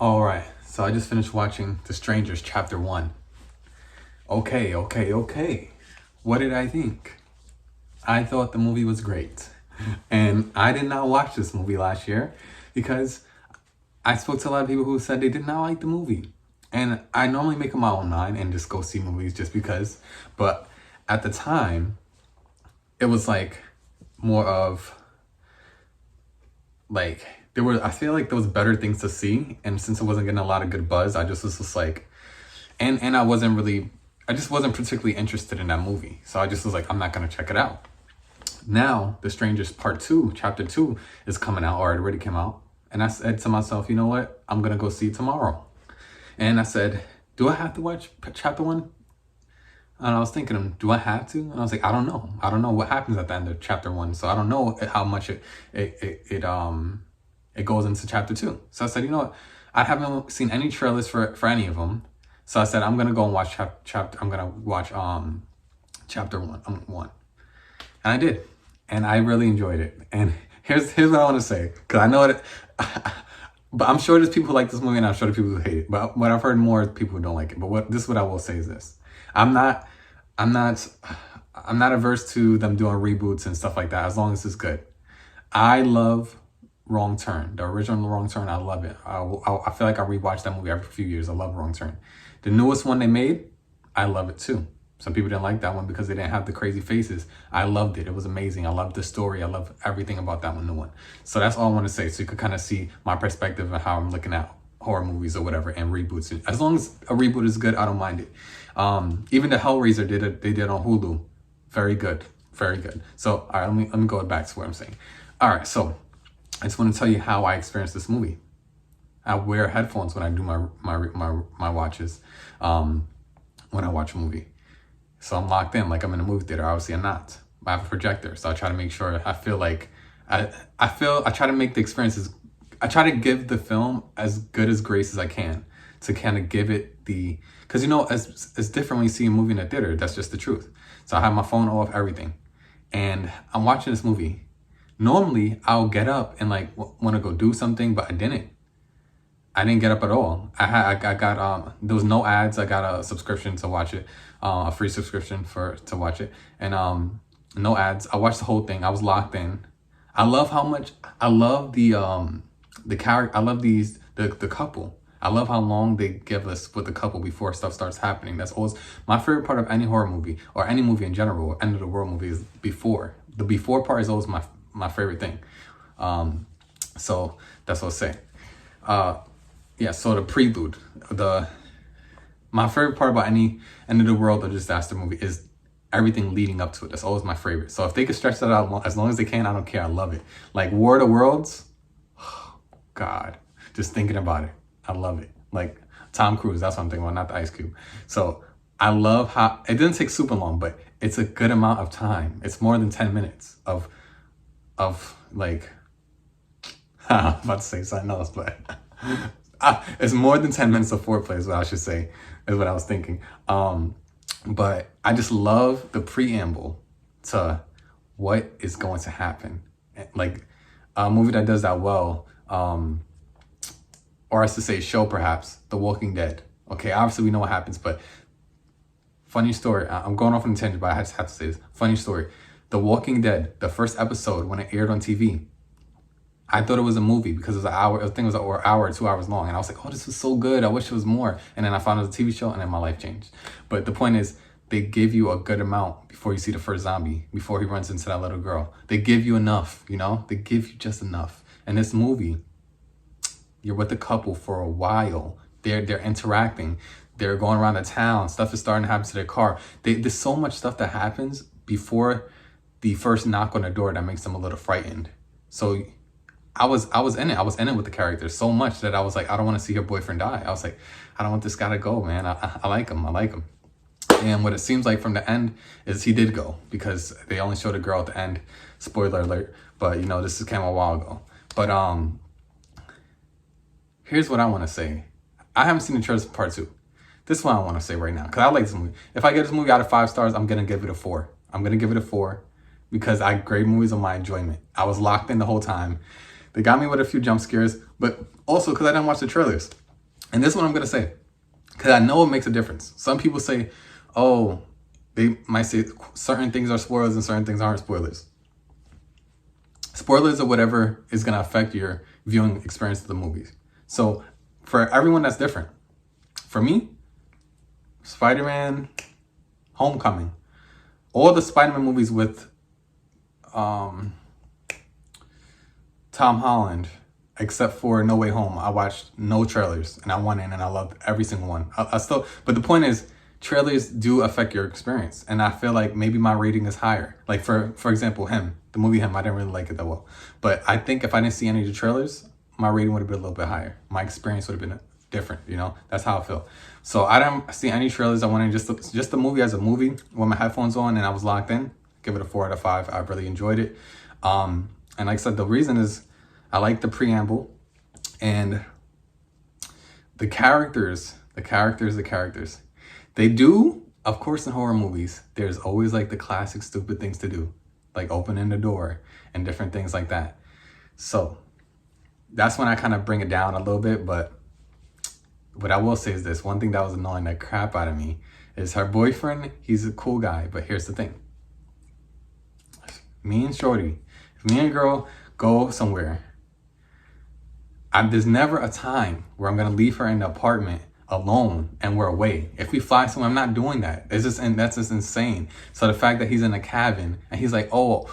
All right, so I just finished watching The Strangers Chapter 1. Okay. What did I think? I thought the movie was great. And I did not watch this movie last year because I spoke to a lot of people who said they did not like the movie. And I normally make up my own mind and just go see movies just because. But at the time, it was like more of like I feel like there was better things to see, and since it wasn't getting a lot of good buzz, I just was just like, and I just wasn't particularly interested in that movie, so I just was like, I'm not gonna check it out. Now The Strangers Part 2 Chapter 2 is coming out, or it already came out, and I said to myself, you know what, I'm gonna go see it tomorrow. And I said, do I have to watch Chapter 1? And I was thinking, do I have to? And I was like, I don't know what happens at the end of Chapter 1, so I don't know how much it goes into Chapter 2. So I said, you know what, I haven't seen any trailers for any of them, so I said I'm gonna go and watch Chapter 1, and I did, and I really enjoyed it. And here's what I want to say, because I know it. But I'm sure there's people who like this movie, and I'm sure there's people who hate it. But what I've heard more is people who don't like it. But this is what I will say is this: I'm not averse to them doing reboots and stuff like that, as long as it's good. I love Wrong Turn, the original Wrong Turn. I love it. I feel like I rewatch that movie every few years. I love Wrong Turn. The newest one they made, I love it too. Some people didn't like that one because they didn't have the crazy faces. I loved it. It was amazing. I loved the story. I love everything about that new one. So that's all I want to say. So you could kind of see my perspective and how I'm looking at horror movies or whatever and reboots. As long as a reboot is good, I don't mind it. Even the Hellraiser they did on Hulu. Very good. Very good. So, all right, let me go back to what I'm saying. All right, so I just want to tell you how I experienced this movie. I wear headphones when I do my watches, when I watch a movie. So I'm locked in, like I'm in a movie theater. Obviously I'm not. I have a projector, so I try to make sure I feel like I try to make the experiences. I try to give the film as good as grace as I can to kind of give it because it's different when you see a movie in a theater. That's just the truth. So I have my phone off, everything, and I'm watching this movie. Normally I'll get up and like want to go do something, but I didn't get up at all. I got there was no ads. I got a subscription to watch it, a free subscription to watch it, and no ads. I watched the whole thing. I was locked in. I love the character. I love the couple. I love how long they give us with the couple before stuff starts happening. That's always my favorite part of any horror movie or any movie in general, or end of the world movie, is before. The before part is always my favorite thing. So that's what I'll say. Yeah, so the prelude, my favorite part about any end of the world or disaster movie is everything leading up to it. That's always my favorite. So if they could stretch that out as long as they can, I don't care. I love it. Like War of the Worlds, oh, God, just thinking about it, I love it. Like Tom Cruise, that's what I'm thinking about, not the Ice Cube. So I love how it didn't take super long, but it's a good amount of time. It's more than 10 minutes of like, I'm about to say something else, but it's more than 10 minutes of foreplay is what I should say, is what I was thinking. But I just love the preamble to what is going to happen. Like a movie that does that well, or as to say show perhaps, The Walking Dead. Okay, obviously we know what happens, but funny story. I'm going off on a tangent, but I just have to say this. Funny story. The Walking Dead, the first episode when it aired on TV, I thought it was a movie because it was an hour. I think it was an hour or 2 hours long, and I was like, "Oh, this was so good. I wish it was more." And then I found it was a TV show, and then my life changed. But the point is, they give you a good amount before you see the first zombie, before he runs into that little girl. They give you enough, They give you just enough. And this movie, you're with the couple for a while. They're interacting. They're going around the town. Stuff is starting to happen to their car. There's so much stuff that happens before the first knock on the door that makes them a little frightened. So I was in it. I was in it with the characters so much that I was like, I don't want to see her boyfriend die. I was like, I don't want this guy to go, man. I like him. I like him. And what it seems like from the end is he did go, because they only showed a girl at the end. Spoiler alert. But this came a while ago. But here's what I want to say. I haven't seen the trailer for part 2. This is what I want to say right now, because I like this movie. If I give this movie out of 5 stars, I'm gonna give it a 4. I'm gonna give it a 4 because I grade movies on my enjoyment. I was locked in the whole time. They got me with a few jump scares, but also because I didn't watch the trailers. And this is what I'm gonna say, because I know it makes a difference. Some people say, oh, they might say certain things are spoilers and certain things aren't spoilers. Spoilers or whatever is gonna affect your viewing experience of the movies. So for everyone, that's different. For me, Spider-Man Homecoming, all the Spider-Man movies with Tom Holland, except for No Way Home, I watched no trailers and I went in and I loved every single one. I still, but the point is, trailers do affect your experience, and I feel like maybe my rating is higher. Like for example, the movie Him, I didn't really like it that well, but I think if I didn't see any of the trailers, my rating would have been a little bit higher. My experience would have been different. You know, that's how I feel. So I didn't see any trailers. I wanted just the movie as a movie with my headphones on, and I was locked in. Give it a 4 out of 5. I really enjoyed it. And like I said, the reason is I like the preamble and the characters. They do, of course, in horror movies, there's always like the classic stupid things to do, like opening the door and different things like that. So that's when I kind of bring it down a little bit. But what I will say is this: one thing that was annoying the crap out of me is her boyfriend. He's a cool guy, but here's the thing. Me and Shorty, if me and girl go somewhere, there's never a time where I'm gonna leave her in the apartment alone and we're away. If we fly somewhere, I'm not doing that. It's just, and that's just insane. So the fact that he's in a cabin and he's like, oh,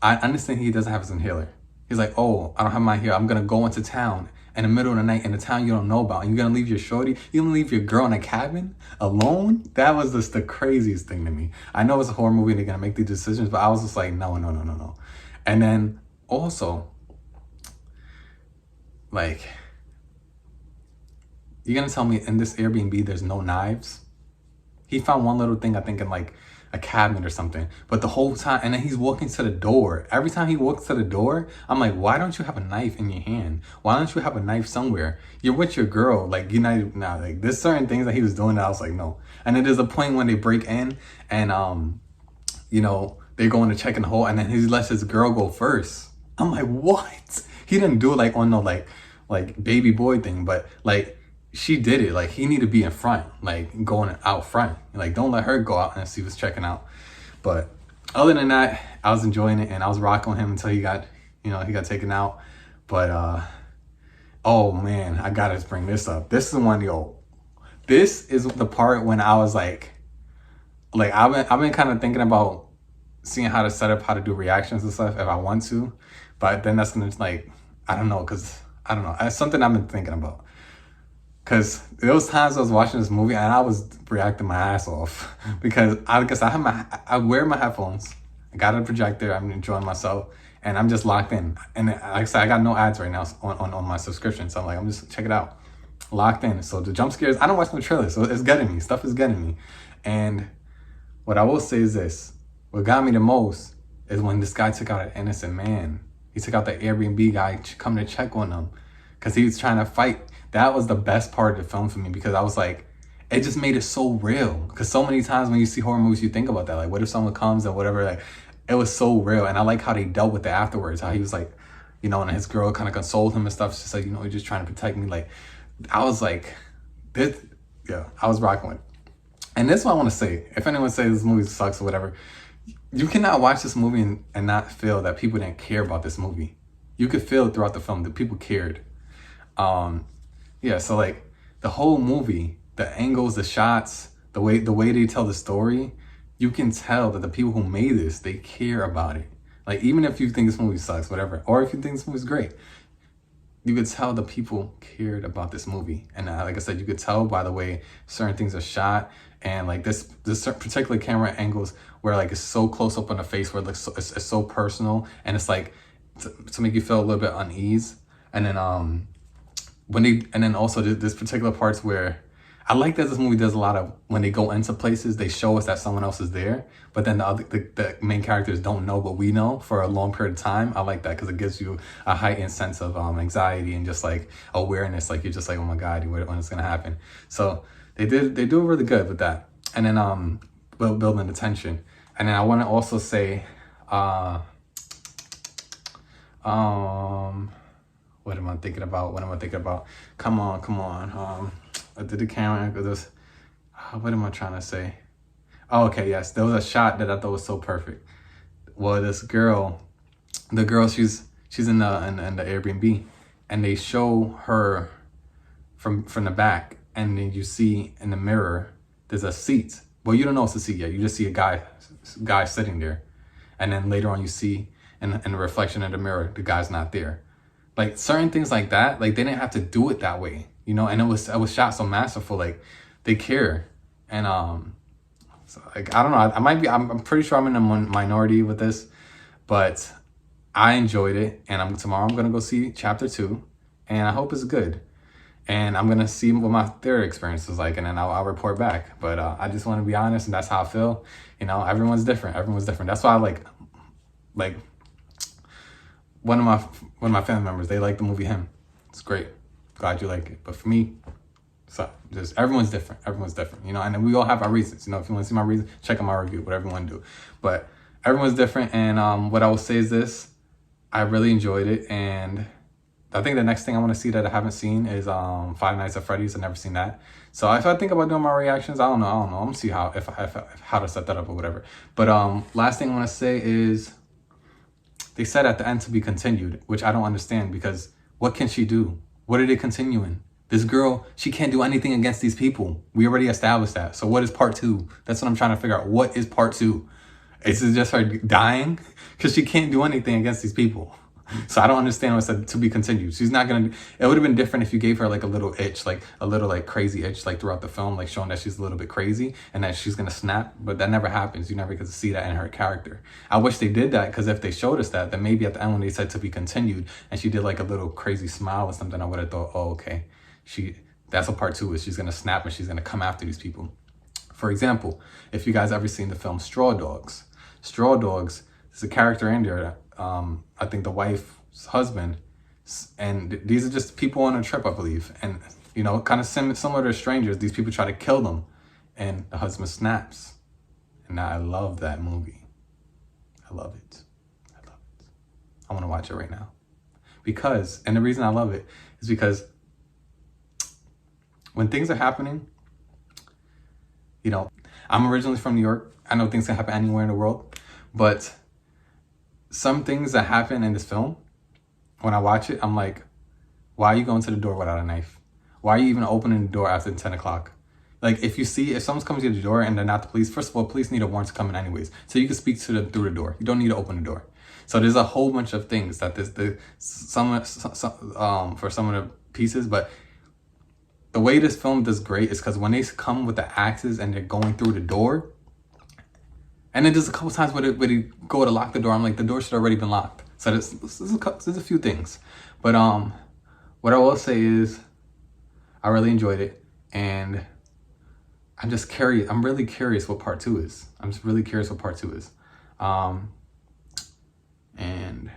I understand he doesn't have his inhaler. He's like, oh, I don't have mine here. I'm gonna go into town in the middle of the night in a town you don't know about, and you're gonna leave your shorty, you're gonna leave your girl in a cabin alone? That was just the craziest thing to me. I know it's a horror movie and they're gonna make these decisions, but I was just like, no. And then also, like, you're gonna tell me in this Airbnb there's no knives? He found one little thing, I think, in like a cabinet or something. But the whole time, and then he's walking to the door. Every time he walks to the door, I'm like, why don't you have a knife in your hand? Why don't you have a knife somewhere? You're with your girl. Like, you're not, nah, like, there's certain things that he was doing that I was like, no. And then there's a point when they break in and, you know, they go in to check in the hole, and then he lets his girl go first. I'm like, what? He didn't do it like on no like baby boy thing, but like, she did it. Like, he need to be in front, like going out front. Like, don't let her go out and see what's checking out. But other than that, I was enjoying it and I was rocking with him until he got taken out. But oh man, I gotta just bring this up. This is one, this is the part when I was like I've been kind of thinking about seeing how to set up how to do reactions and stuff if I want to, but then that's gonna, like, I don't know, because I don't know, it's something I've been thinking about. Because there was times I was watching this movie and I was reacting my ass off because I wear my headphones, I got a projector, I'm enjoying myself, and I'm just locked in. And like I said, I got no ads right now on my subscription, so I'm like, I'm just check it out, locked in. So the jump scares, I don't watch no trailers, so it's getting me. Stuff is getting me. And what I will say is this: what got me the most is when this guy took out an innocent man. He took out the Airbnb guy coming to check on him because he was trying to fight. That was the best part of the film for me, because I was like, it just made it so real. Because so many times when you see horror movies, you think about that. Like, what if someone comes and whatever? Like, it was so real. And I like how they dealt with it afterwards. How he was like, you know, and his girl kind of consoled him and stuff. She's like, you know, he's just trying to protect me. Like, I was like, this, yeah, I was rocking with it. And this is what I want to say. If anyone says this movie sucks or whatever, you cannot watch this movie and not feel that people didn't care about this movie. You could feel it throughout the film that people cared. Yeah, so like the whole movie, the angles, the shots, the way they tell the story, you can tell that the people who made this, they care about it. Like, even if you think this movie sucks, whatever, or if you think this movie is great, you could tell the people cared about this movie. And like I said, you could tell by the way certain things are shot, and like this particular camera angles where like it's so close up on the face, where it's so personal, and it's like to make you feel a little bit unease. And then and then also this particular parts where I like that this movie does a lot of, when they go into places, they show us that someone else is there, but then the main characters don't know, but we know for a long period of time. I like that because it gives you a heightened sense of anxiety and just like awareness. Like, you're just like, oh my God, when it's gonna happen. So they do really good with that. And then building the tension. And then I want to also say, what am I thinking about? Come on. did the camera angle, this, what am I trying to say? Oh, okay, yes, there was a shot that I thought was so perfect. Well, this girl, the girl, she's in the Airbnb, and they show her from the back, and then you see in the mirror there's a seat. Well, you don't know it's a seat yet. You just see a guy sitting there, and then later on you see in the reflection of the mirror the guy's not there. Like certain things like that, like they didn't have to do it that way, you know. And it was shot so masterful, like they care. And so, like I don't know, I might be. I'm pretty sure I'm in a minority with this, but I enjoyed it. And tomorrow I'm gonna go see chapter 2, and I hope it's good. And I'm gonna see what my theater experience was like, and then I'll report back. But I just want to be honest, and that's how I feel. You know, everyone's different. Everyone's different. That's why I like one of my family members. They like the movie Him. It's great. Glad you like it. But for me, so just everyone's different. Everyone's different. You know, and then we all have our reasons. You know, if you want to see my reason, check out my review. Whatever you want to do. But everyone's different. And what I will say is this: I really enjoyed it, and I think the next thing I want to see that I haven't seen is Five Nights at Freddy's. I've never seen that. So if I think about doing my reactions, I don't know. I'm gonna see how how to set that up or whatever. But last thing I want to say is they said at the end to be continued, which I don't understand, because what can she do? What are they continuing? This girl, she can't do anything against these people. We already established that. So what is part 2? That's what I'm trying to figure out. What is part 2? Is it just her dying? Because she can't do anything against these people. So I don't understand what's to be continued. She's not gonna. It would have been different if you gave her like a little itch, like a little like crazy itch, like throughout the film, like showing that she's a little bit crazy and that she's gonna snap. But that never happens. You never get to see that in her character. I wish they did that, because if they showed us that, then maybe at the end when they said to be continued and she did like a little crazy smile or something, I would have thought, oh, okay, that's what part 2 is. She's gonna snap and she's gonna come after these people. For example, if you guys ever seen the film Straw Dogs, Straw Dogs, there's a character in there. I think the wife's husband, and these are just people on a trip, I believe. And, you know, kind of similar to strangers, these people try to kill them, and the husband snaps. And I love that movie. I love it. I love it. I want to watch it right now. And the reason I love it is because when things are happening, you know, I'm originally from New York. I know things can happen anywhere in the world, but some things that happen in this film, when I watch it, I'm like, why are you going to the door without a knife? Why are you even opening the door after 10 o'clock? Like, if someone's coming to the door and they're not the police, first of all, police need a warrant to come in anyways. So you can speak to them through the door. You don't need to open the door. So there's a whole bunch of things that for some of the pieces, but the way this film does great is because when they come with the axes and they're going through the door, and then there's a couple times where they go to lock the door. I'm like, the door should have already been locked. So there's a few things. But what I will say is I really enjoyed it. And I'm just curious. I'm really curious what part 2 is. I'm just really curious what part 2 is. And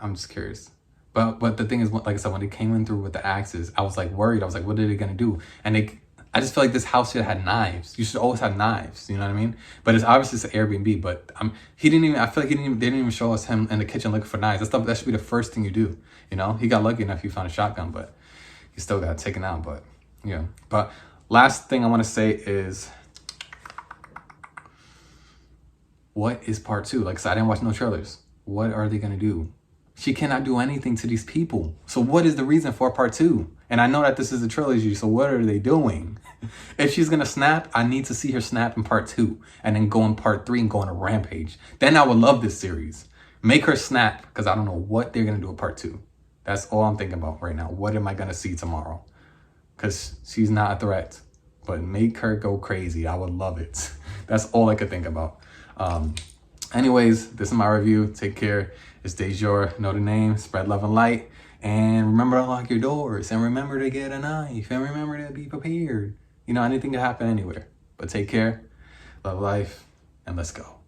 I'm just curious. But the thing is, like I said, when they came in through with the axes, I was like worried. I was like, what are they going to do? And I just feel like this house should have had knives. You should always have knives. You know what I mean? But it's obviously it's an Airbnb. But I feel like they didn't even show us him in the kitchen looking for knives. That should be the first thing you do. You know, he got lucky enough he found a shotgun, but he still got taken out. But yeah. But last thing I want to say is, what is part 2? Like I said, I didn't watch no trailers. What are they gonna do? She cannot do anything to these people. So what is the reason for part 2? And I know that this is a trilogy, so what are they doing? If she's gonna snap, I need to see her snap in part 2 and then go in part 3 and go on a rampage. Then I would love this series. Make her snap, because I don't know what they're gonna do in part 2. That's all I'm thinking about right now. What am I gonna see tomorrow? Because she's not a threat, but make her go crazy. I would love it. That's all I could think about. Anyways, this is my review. Take care. It's Dejor. Know the name. Spread love and light. And remember to lock your doors. And remember to get a knife. And remember to be prepared. You know, anything can happen anywhere. But take care. Love life. And let's go.